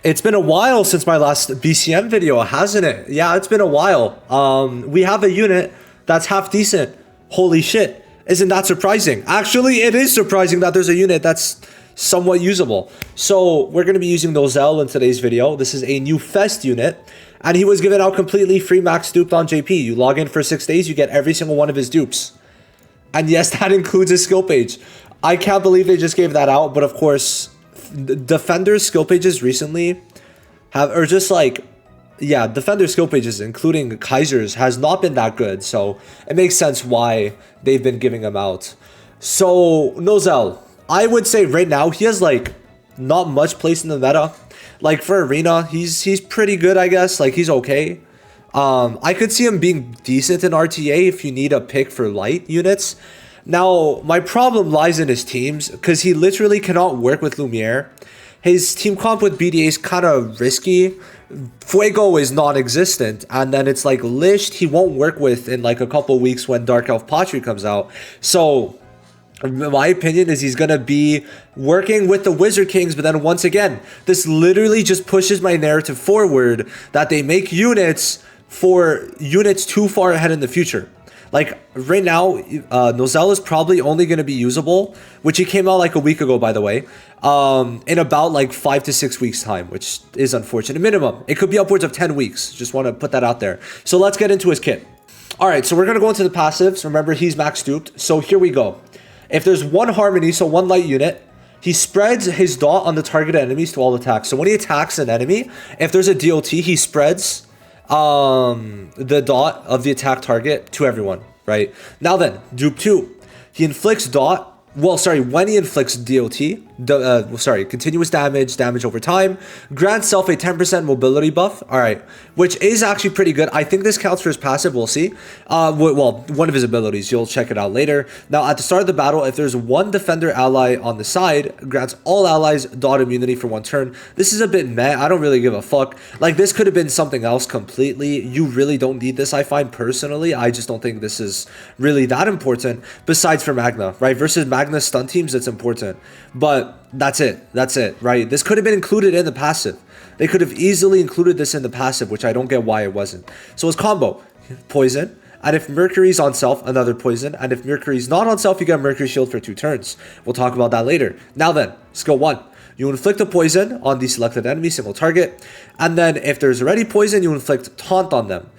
It's been a while since my last BCM video, hasn't it? Yeah, it's been a while. We have a unit that's half decent. Holy shit. Isn't that surprising? Actually, it is surprising that there's a unit that's somewhat usable. So we're going to be using NOZEL in today's video. This is a new Fest unit, and he was given out completely free max duped on JP. You log in for 6 days, you get every single one of his dupes. And yes, that includes his skill page. I can't believe they just gave that out, but of course, Defender's skill pages recently Defender skill pages, including Kaiser's, has not been that good, so it makes sense why they've been giving them out. So, NOZEL, I would say right now, he has, like, not much place in the meta. Like, for Arena, he's pretty good, I guess. Like, he's okay. I could see him being decent in RTA if you need a pick for light units. Now, my problem lies in his teams, because he literally cannot work with Lumiere. His team comp with BDA is kind of risky. Fuego is non-existent, and then it's like Lisht he won't work with in like a couple weeks when Dark Elf Pottery comes out. So my opinion is he's gonna be working with the Wizard Kings, but then once again, this literally just pushes my narrative forward that they make units for units too far ahead in the future. Like, right now, NOZEL is probably only going to be usable, which he came out like a week ago, by the way, in about like 5 to 6 weeks time, which is unfortunate. Minimum. It could be upwards of 10 weeks. Just want to put that out there. So let's get into his kit. All right, so we're going to go into the passives. Remember, he's max duped. So here we go. If there's one Harmony, so one light unit, he spreads his dot on the targeted enemies to all attacks. So when he attacks an enemy, if there's a DOT, he spreads the dot of the attack target to everyone, right? Now then, dupe 2, he inflicts when he inflicts DOT, continuous damage over time, grants self a 10% mobility buff, all right, which is actually pretty good. I think this counts for his passive, we'll see. Well, one of his abilities, you'll check it out later. Now, at the start of the battle, if there's one defender ally on the side, grants all allies dot immunity for 1 turn. This is a bit meh, I don't really give a fuck. Like, this could have been something else completely. You really don't need this, I find, personally. I just don't think this is really that important, besides for Magna, right? Versus Magna stun teams, it's important, but that's it, right? This could have been included in the passive. They could have easily included this in the passive, which I don't get why it wasn't. So his combo, poison, and if Mercury's on self, another poison, and if Mercury's not on self, you get Mercury shield for 2 turns. We'll talk about that later. Now then, skill 1, you inflict a poison on the selected enemy, single target, and then if there's already poison, you inflict taunt on them,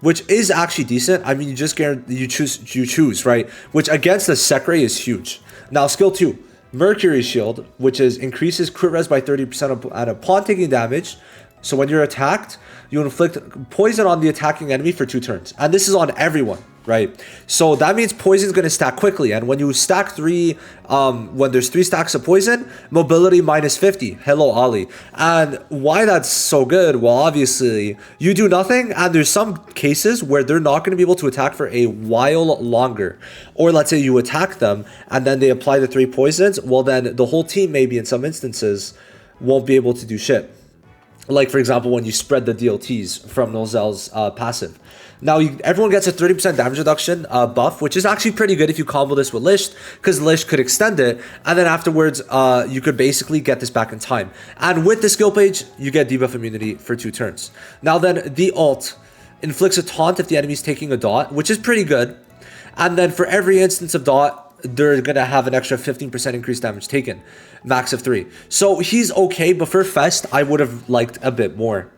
which is actually decent. I mean, you just guarantee you choose, right? Which against the Sekre is huge. Now, skill 2, Mercury Shield, which is increases crit res by 30% and upon taking damage. So when you're attacked, you inflict poison on the attacking enemy for 2 turns. And this is on everyone, right? So that means poison is going to stack quickly. And when you stack 3, when there's 3 stacks of poison, mobility minus 50. Hello, Ali. And why that's so good? Well, obviously, you do nothing. And there's some cases where they're not going to be able to attack for a while longer. Or let's say you attack them and then they apply the 3 poisons. Well, then the whole team, maybe in some instances, won't be able to do shit. Like, for example, when you spread the DLTs from NOZEL's passive. Now, everyone gets a 30% damage reduction buff, which is actually pretty good if you combo this with Lisht, because Lisht could extend it, and then afterwards, you could basically get this back in time. And with the skill page, you get debuff immunity for 2 turns. Now then, the ult inflicts a taunt if the enemy's taking a dot, which is pretty good. And then for every instance of dot, they're going to have an extra 15% increased damage taken. Max of 3. So he's okay, but for Fest, I would have liked a bit more.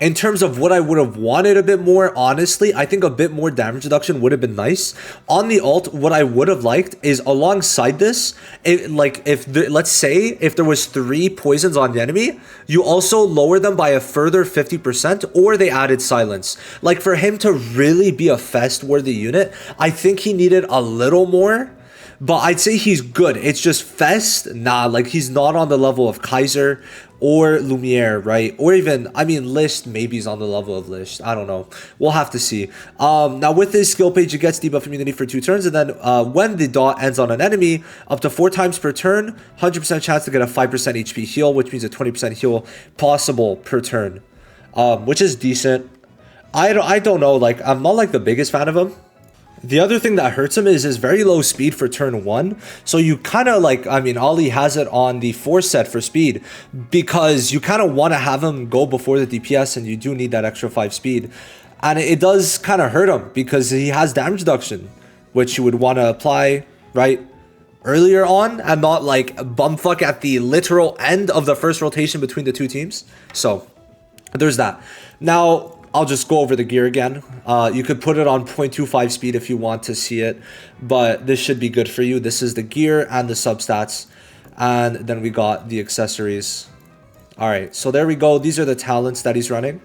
In terms of what I would have wanted a bit more, honestly, I think a bit more damage reduction would have been nice. On the ult, what I would have liked is alongside this, let's say if there was 3 poisons on the enemy, you also lower them by a further 50%, or they added silence. Like, for him to really be a Fest-worthy unit, I think he needed a little more. But I'd say he's good. It's just Fest, nah, like he's not on the level of Kaiser or Lumiere, right? Or even, I mean, Lisht maybe is on the level of Lisht. I don't know. We'll have to see. Now with this skill page, you get debuff immunity for 2 turns. And then when the dot ends on an enemy, up to 4 times per turn, 100% chance to get a 5% HP heal, which means a 20% heal possible per turn, which is decent. I don't know. Like, I'm not like the biggest fan of him. The other thing that hurts him is his very low speed for turn 1. So you kind of like, I mean, Ollie has it on the 4 set for speed because you kind of want to have him go before the DPS and you do need that extra 5 speed. And it does kind of hurt him because he has damage reduction, which you would want to apply, right, earlier on and not like bumfuck at the literal end of the first rotation between the two teams. So there's that. Now, I'll just go over the gear again. You could put it on 0.25 speed if you want to see it, but this should be good for you. This is the gear and the substats, and then we got the accessories. All right, so there we go. These are the talents that he's running.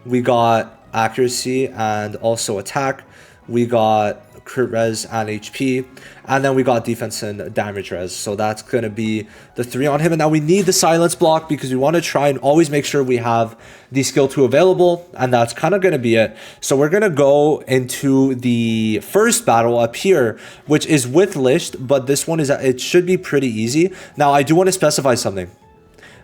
We got accuracy and also attack. We got crit res and HP, and then we got defense and damage res. So that's going to be the 3 on him. And now we need the silence block because we want to try and always make sure we have the skill 2 available, and that's kind of going to be it. So we're going to go into the first battle up here, which is with Lisht, but this one is it should be pretty easy. Now I do want to specify something.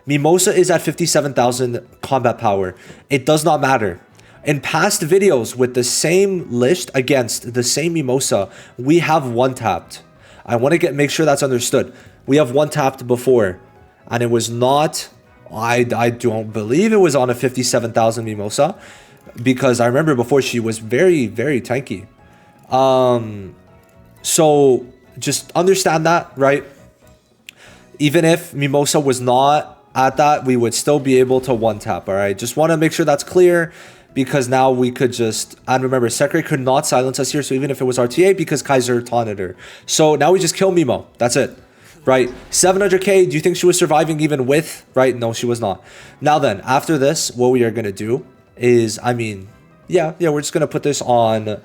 Mimosa is at 57,000 combat power. It does not matter. In past videos with the same Lisht against the same Mimosa, we have one-tapped. I want to make sure that's understood. We have one-tapped before, and it was not, I don't believe it was on a 57,000 Mimosa, because I remember before she was very, very tanky. So just understand that, right? Even if Mimosa was not at that, we would still be able to one-tap, all right? Just want to make sure that's clear. Because now we could just, and remember, Sekre could not silence us here, so even if it was RTA, because Kaiser taunted her. So now we just kill Mimo. That's it, right? 700k, do you think she was surviving even with, right? No, she was not. Now then, after this, what we are going to do is, I mean, yeah, we're just going to put this on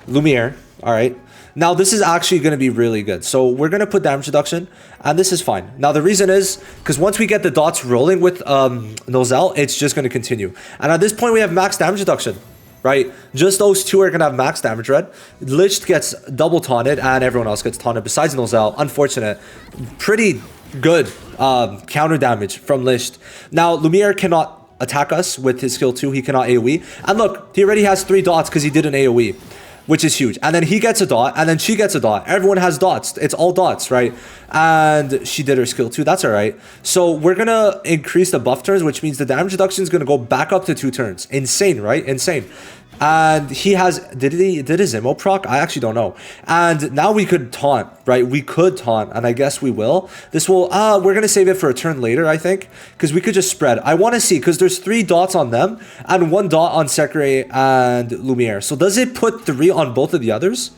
Lumiere, all right? Now, this is actually going to be really good. So we're going to put damage reduction, and this is fine. Now, the reason is because once we get the dots rolling with Nozel, it's just going to continue. And at this point, we have max damage reduction, right? Just those two are going to have max damage, right? Lich gets double taunted, and everyone else gets taunted besides Nozel. Unfortunate. Pretty good counter damage from Lich. Now, Lumiere cannot attack us with his skill 2. He cannot AoE. And look, he already has 3 dots because he did an AoE. Which is huge. And then he gets a dot, and then she gets a dot. Everyone has dots. It's all dots, right? And she did her skill too. That's all right. So we're going to increase the buff turns, which means the damage reduction is going to go back up to 2 turns. Insane, right? Insane. And he has, did his Immo proc? I actually don't know. And now we could taunt, right? We could taunt, and I guess we will. This will, we're going to save it for a turn later, I think, because we could just spread. I want to see, because there's 3 dots on them and 1 dot on Sekre and Lumiere. So does it put 3 on both of the others?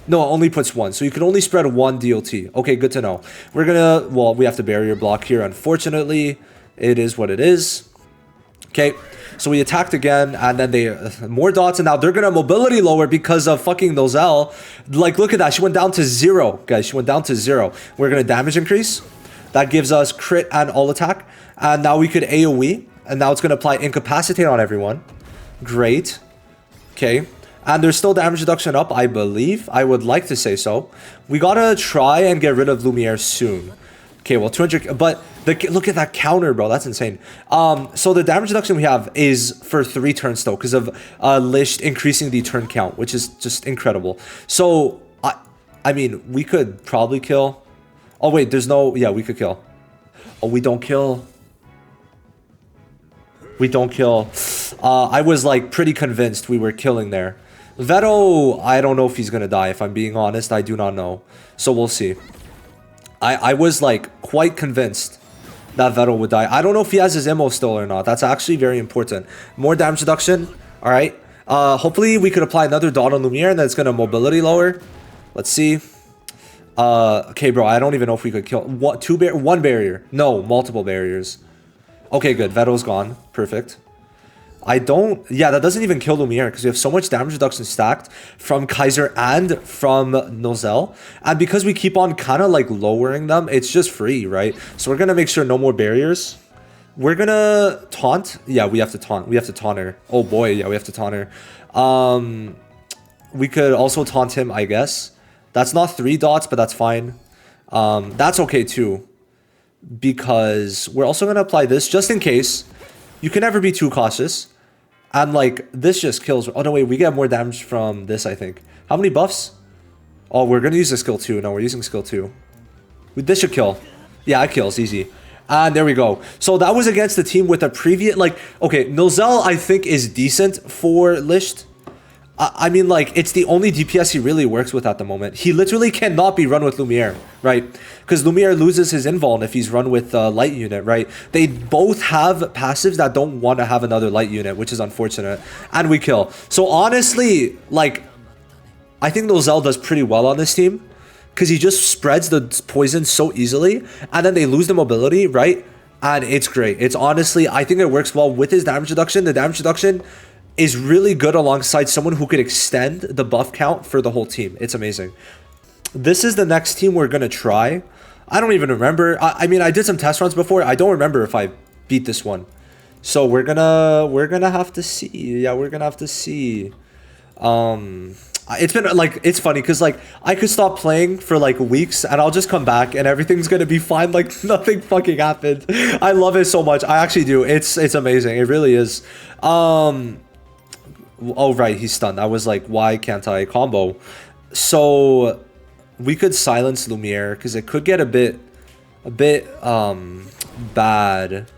No, it only puts 1. So you can only spread 1 DOT. Okay, good to know. We're going to, well, we have to barrier block here. Unfortunately, it is what it is. Okay. So we attacked again, and then they more dots, and now they're gonna mobility lower because of fucking Nozel. Like, look at that. She went down to 0, guys. She went down to 0. We're gonna damage increase. That gives us crit and all attack. And now we could AoE, and now it's gonna apply incapacitate on everyone. Great. Okay. And there's still damage reduction up, I believe. I would like to say so. We gotta try and get rid of Lumiere soon. Okay, well, 200, but look at that counter, bro. That's insane. So the damage reduction we have is for 3 turns though, because of Lisht increasing the turn count, which is just incredible. So I mean, we could probably kill. Oh wait, there's no. Yeah, we could kill. Oh, we don't kill. We don't kill. I was like pretty convinced we were killing there. Veto, I don't know if he's gonna die. If I'm being honest, I do not know. So we'll see. I was like quite convinced that Vettel would die. I don't know if he has his Immo still or not. That's actually very important. More damage reduction. All right. Hopefully we could apply another dot on Lumiere and then it's going to mobility lower. Let's see. Okay, bro. I don't even know if we could kill. What? One barrier. No, multiple barriers. Okay, good. Vettel's gone. Perfect. I don't... Yeah, that doesn't even kill Lumiere because we have so much damage reduction stacked from Kaiser and from Nozel. And because we keep on kind of like lowering them, it's just free, right? So we're going to make sure no more barriers. We're going to taunt. Yeah, we have to taunt. We have to taunt her. Oh boy, yeah, we have to taunt her. We could also taunt him, I guess. That's not 3 dots, but that's fine. That's okay too. Because we're also going to apply this just in case. You can never be too cautious. And like, this just kills. Oh no, wait, we get more damage from this, I think. How many buffs? Oh, we're gonna use the skill 2. No, we're using skill 2. This should kill. Yeah, it kills. Easy. And there we go. So that was against the team with a previous... Like, okay, NOZEL, I think, is decent for Lisht. I mean, like, it's the only DPS he really works with at the moment. He literally cannot be run with Lumiere, right? Because Lumiere loses his invuln if he's run with Light Unit, right? They both have passives that don't want to have another Light Unit, which is unfortunate. And we kill. So honestly, like, I think NOZEL does pretty well on this team. Because he just spreads the poison so easily. And then they lose the mobility, right? And it's great. It's honestly, I think it works well with his damage reduction. The damage reduction is really good alongside someone who could extend the buff count for the whole team. It's amazing. This is the next team we're going to try. I don't even remember. I mean, I did some test runs before. I don't remember if I beat this one. So we're gonna have to see. Yeah, we're gonna have to see. It's been like, it's funny because like I could stop playing for like weeks and I'll just come back and everything's gonna be fine, like nothing fucking happened. I love it so much. I actually do. It's amazing. It really is. Oh right, he's stunned. I was like, why can't I combo? So we could silence Lumiere because it could get a bit bad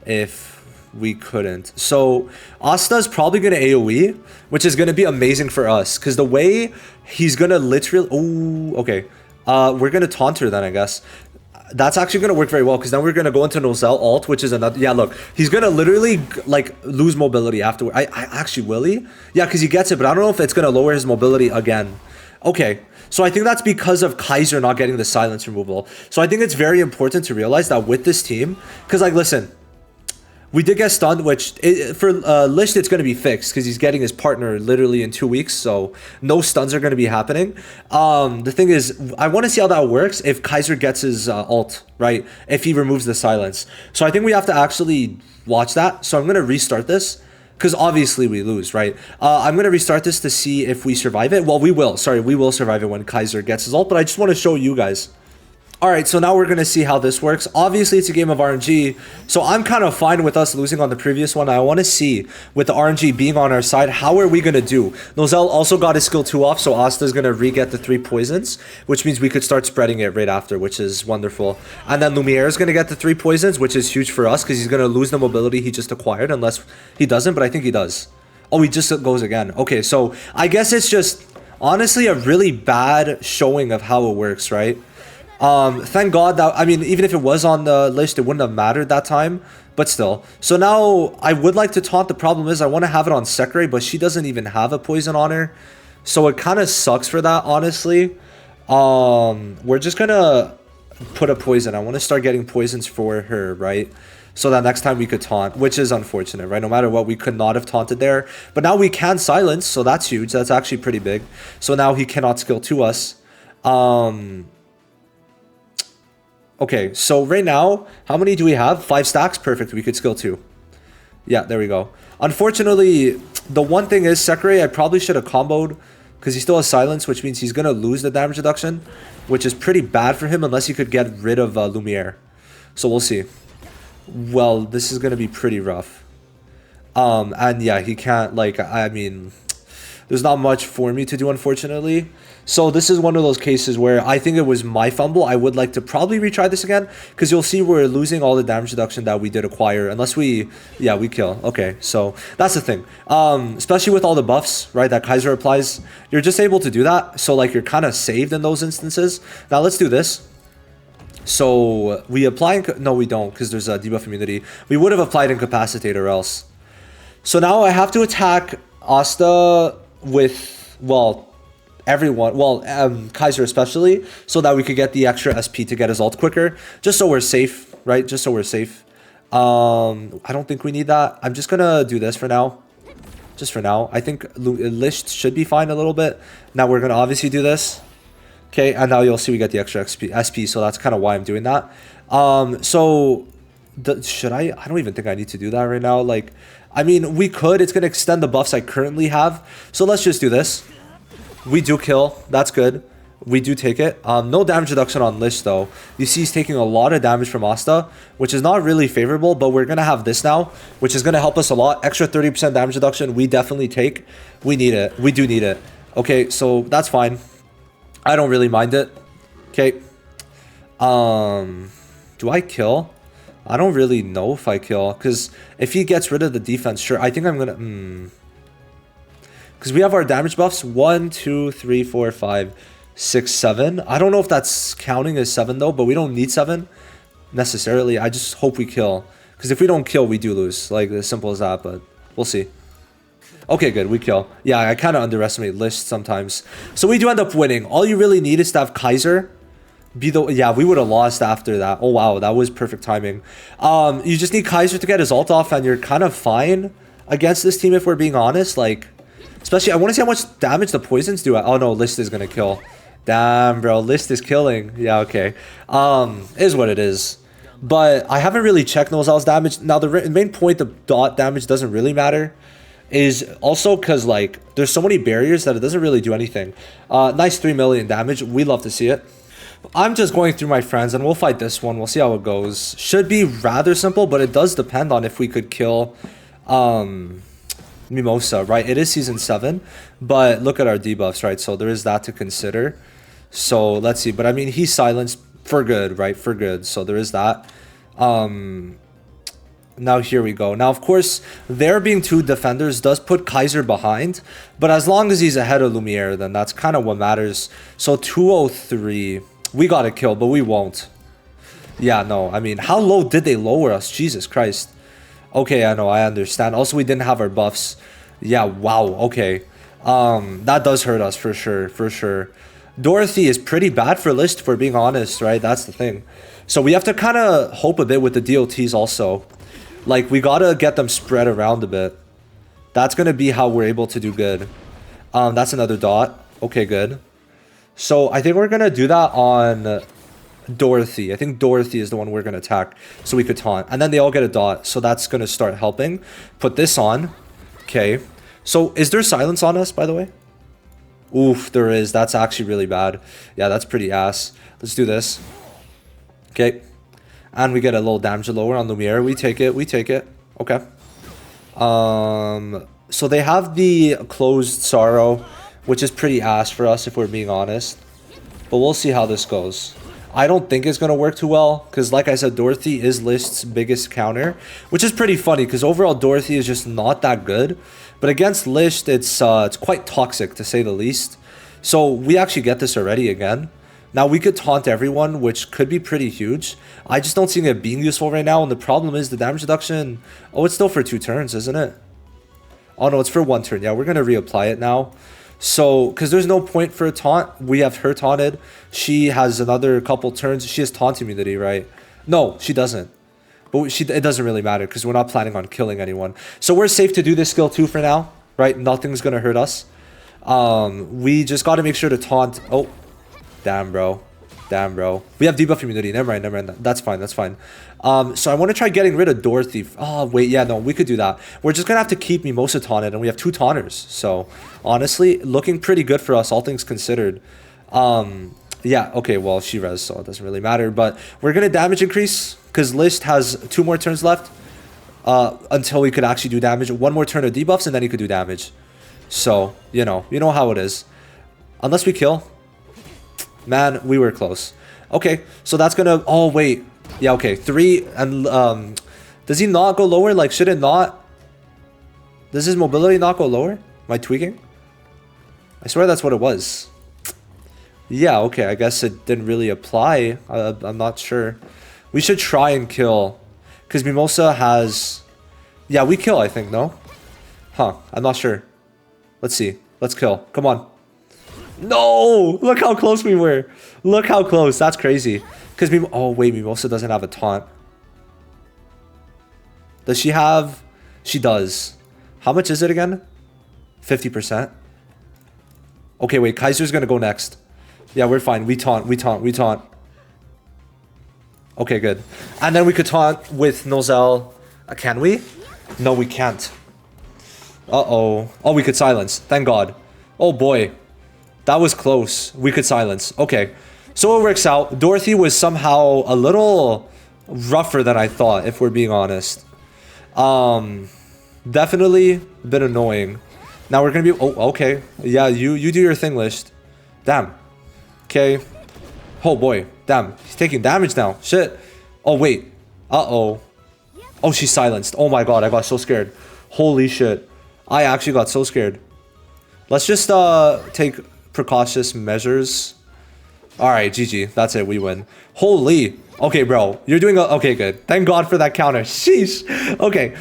if we couldn't. So Asta's probably gonna AoE, which is gonna be amazing for us because the way he's gonna literally... Oh, okay. We're gonna taunt her then, I guess. That's actually going to work very well because then we're going to go into NOZEL ult, which is another... Yeah, look. He's going to literally, like, lose mobility afterward. I actually, will he? Yeah, because he gets it, but I don't know if it's going to lower his mobility again. Okay. So I think that's because of Kaiser not getting the silence removal. So I think it's very important to realize that with this team... Because, like, listen... We did get stunned, which for Lisht, it's going to be fixed because he's getting his partner literally in 2 weeks. So no stuns are going to be happening. The thing is, I want to see how that works if Kaiser gets his ult, right? If he removes the silence. So I think we have to actually watch that. So I'm going to restart this because obviously we lose, right? I'm going to restart this to see if we survive it. Well, we will. Sorry, we will survive it when Kaiser gets his ult. But I just want to show you guys. Alright, so now we're going to see how this works. Obviously, it's a game of RNG, so I'm kind of fine with us losing on the previous one. I want to see, with the RNG being on our side, how are we going to do? NOZEL also got his skill 2 off, so Asta's going to re-get the 3 poisons, which means we could start spreading it right after, which is wonderful. And then Lumiere is going to get the 3 poisons, which is huge for us, because he's going to lose the mobility he just acquired, unless he doesn't, but I think he does. Oh, he just goes again. Okay, so I guess it's just, honestly, a really bad showing of how it works, right? Thank God that, I mean, even if it was on the list, it wouldn't have mattered that time, but still. So now I would like to taunt. The problem is I want to have it on Sekre, but she doesn't even have a poison on her. So it kind of sucks for that, honestly. We're just going to put a poison. I want to start getting poisons for her, right? So that next time we could taunt, which is unfortunate, right? No matter what, we could not have taunted there. But now we can silence, so that's huge. That's actually pretty big. So now he cannot skill to us. Okay, so right now, how many do we have? 5 stacks? Perfect, we could skill 2. Yeah, there we go. Unfortunately, the one thing is, Sekre, I probably should have comboed, because he still has silence, which means he's going to lose the damage reduction, which is pretty bad for him, unless he could get rid of Lumiere. So we'll see. Well, this is going to be pretty rough. And yeah, he can't, like, I mean... There's not much for me to do, unfortunately. So this is one of those cases where I think it was my fumble. I would like to probably retry this again, because you'll see we're losing all the damage reduction that we did acquire, unless we, yeah, we kill. Okay, so that's the thing. Especially with all the buffs, right, that Kaiser applies, you're just able to do that. So like you're kind of saved in those instances. Now let's do this. So we apply, no, we don't, because there's a debuff immunity. We would have applied Incapacitate or else. So now I have to attack Asta with, well, everyone, well, Kaiser especially, so that we could get the extra SP to get his ult quicker, just so we're safe, right? Just so we're safe. I don't think we need that. I'm just gonna do this for now. Just for now. I think Lisht should be fine a little bit. Now we're gonna obviously do this. Okay, and now you'll see we get the extra SP, so that's kind of why I'm doing that. Should I don't even think I need to do that right now. Like, I mean, we could. It's going to extend the buffs I currently have. So let's just do this. We do kill. That's good. We do take it. No damage reduction on Lisht, though. You see he's taking a lot of damage from Asta, which is not really favorable, but we're going to have this now, which is going to help us a lot. Extra 30% damage reduction, we definitely take. We need it. We do need it. Okay, so that's fine. I don't really mind it. Okay. Do I kill? I don't really know if I kill, because if he gets rid of the defense, sure. I think I'm gonna. Because we have our damage buffs 1, 2, 3, 4, 5, 6, 7. I don't know if that's counting as 7 though, but we don't need 7 necessarily. I just hope we kill, because if we don't kill, we do lose. Like, as simple as that. But we'll see. Okay, good. We kill. Yeah, I kind of underestimate lists sometimes. So we do end up winning. All you really need is to have Kaiser be the... Yeah, we would have lost after that. Oh, wow. That was perfect timing. You just need Kaiser to get his ult off, and you're kind of fine against this team if we're being honest. Like, especially, I want to see how much damage the poisons do. Oh, no. List is going to kill. Damn, bro. List is killing. Yeah, okay. Is what it is. But I haven't really checked Nozel's damage. Now, the main point, the dot damage doesn't really matter, is also because, like, there's so many barriers that it doesn't really do anything. Nice 3 million damage. We love to see it. I'm just going through my friends, and we'll fight this one. We'll see how it goes. Should be rather simple, but it does depend on if we could kill Mimosa, right? It is Season 7, but look at our debuffs, right? So there is that to consider. So let's see. But, I mean, he's silenced for good, right? For good. So there is that. Now here we go. Now, of course, there being 2 defenders does put Kaiser behind, but as long as he's ahead of Lumiere, then that's kind of what matters. So 203, we got to kill, but we won't. Yeah, no, I mean, how low did they lower us? Jesus Christ. Okay, I know, I understand. Also, we didn't have our buffs. Yeah, wow, okay. That does hurt us for sure, for sure. Dorothy is pretty bad for list, for being honest, right? That's the thing. So we have to kind of hope a bit with the DOTs also. Like, we gotta get them spread around a bit. That's gonna be how we're able to do good. That's another dot. Okay, good. So I think we're gonna do that on Dorothy. I think Dorothy is the one we're gonna attack, so we could taunt. And then they all get a dot, so that's gonna start helping. Put this on. Okay. So is there silence on us, by the way? Oof, there is. That's actually really bad. Yeah, that's pretty ass. Let's do this. Okay. And we get a little damage lower on Lumiere. We take it. We take it. Okay. So they have the closed Sorrow, which is pretty ass for us if we're being honest. But we'll see how this goes. I don't think it's going to work too well, because like I said, Dorothy is List's biggest counter, which is pretty funny because overall Dorothy is just not that good. But against List, it's quite toxic to say the least. So we actually get this already again. Now, we could taunt everyone, which could be pretty huge. I just don't see it being useful right now, and the problem is the damage reduction... Oh, it's still for 2 turns, isn't it? Oh, no, it's for 1 turn. Yeah, we're going to reapply it now. So, because there's no point for a taunt. We have her taunted. She has another couple turns. She has taunt immunity, right? No, she doesn't. But it doesn't really matter, because we're not planning on killing anyone. So we're safe to do this skill 2 for now, right? Nothing's going to hurt us. We just got to make sure to taunt... Oh. Damn, bro. Damn, bro. We have debuff immunity. Never mind, never mind. That's fine, that's fine. So I want to try getting rid of Dorothy. Oh, wait, yeah, no, we could do that. We're just going to have to keep Mimosa taunted, and we have 2 taunters. So, honestly, looking pretty good for us, all things considered. Yeah, okay, well, she res, so it doesn't really matter. But we're going to damage increase, because List has 2 more turns left until we could actually do damage. 1 more turn of debuffs, and then he could do damage. So, you know how it is. Unless we kill... Man, we were close. Okay, so that's gonna... Oh, wait. Yeah, okay. 3 and... Does he not go lower? Like, should it not... Does his mobility not go lower? Am I tweaking? I swear that's what it was. Yeah, okay. I guess it didn't really apply. I'm not sure. We should try and kill. Because Mimosa has... Yeah, we kill, I think, no? Huh. I'm not sure. Let's see. Let's kill. Come on. No! Look how close we were. Look how close. That's crazy. Because oh, wait. Mimosa doesn't have a taunt. Does she have... She does. How much is it again? 50%. Okay, wait. Kaiser's going to go next. Yeah, we're fine. We taunt. We taunt. We taunt. Okay, good. And then we could taunt with Nozel. Can we? No, we can't. Uh-oh. Oh, we could silence. Thank God. Oh, boy. That was close. We could silence. Okay. So it works out. Dorothy was somehow a little rougher than I thought, if we're being honest. Definitely a bit annoying. Now we're going to be... Oh, okay. Yeah, you do your thing, List. Damn. Okay. Oh boy. Damn. He's taking damage now. Shit. Oh wait. Uh-oh. Oh, she's silenced. Oh my god, I got so scared. Holy shit. I actually got so scared. Let's just take precautious measures. Alright, GG. That's it. We win. Holy. Okay, bro. You're doing okay, good. Thank God for that counter. Sheesh. Okay.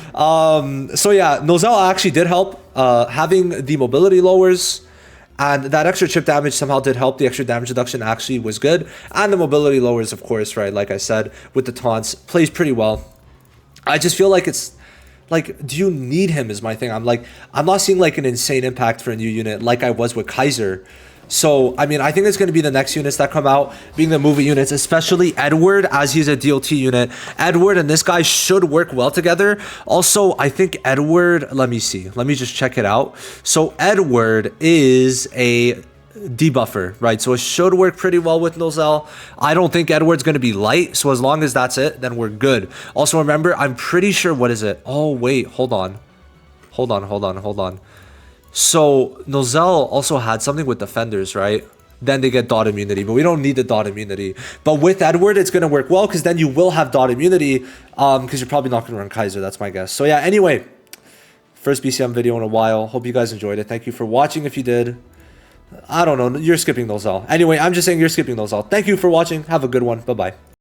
So yeah, NOZEL actually did help. Having the mobility lowers and that extra chip damage somehow did help. The extra damage reduction actually was good. And the mobility lowers, of course, right? Like I said, with the taunts, plays pretty well. I just feel like it's like, do you need him is my thing. I'm not seeing like an insane impact for a new unit like I was with Kaiser. So, I mean, I think it's going to be the next units that come out, being the movie units, especially Edward, as he's a DLT unit. Edward and this guy should work well together. Also, I think Edward, let me see. Let me just check it out. So, Edward is a debuffer, right? So, it should work pretty well with NOZEL. I don't think Edward's going to be light. So, as long as that's it, then we're good. Also, remember, I'm pretty sure, what is it? Oh, wait, hold on. Hold on. So, NOZEL also had something with defenders, right? Then they get dot immunity, but we don't need the dot immunity. But with Edward, it's going to work well because then you will have dot immunity because you're probably not going to run Kaiser. That's my guess. So, yeah, anyway, first BCM video in a while. Hope you guys enjoyed it. Thank you for watching if you did. I don't know. You're skipping NOZEL. Anyway, I'm just saying you're skipping NOZEL. Thank you for watching. Have a good one. Bye-bye.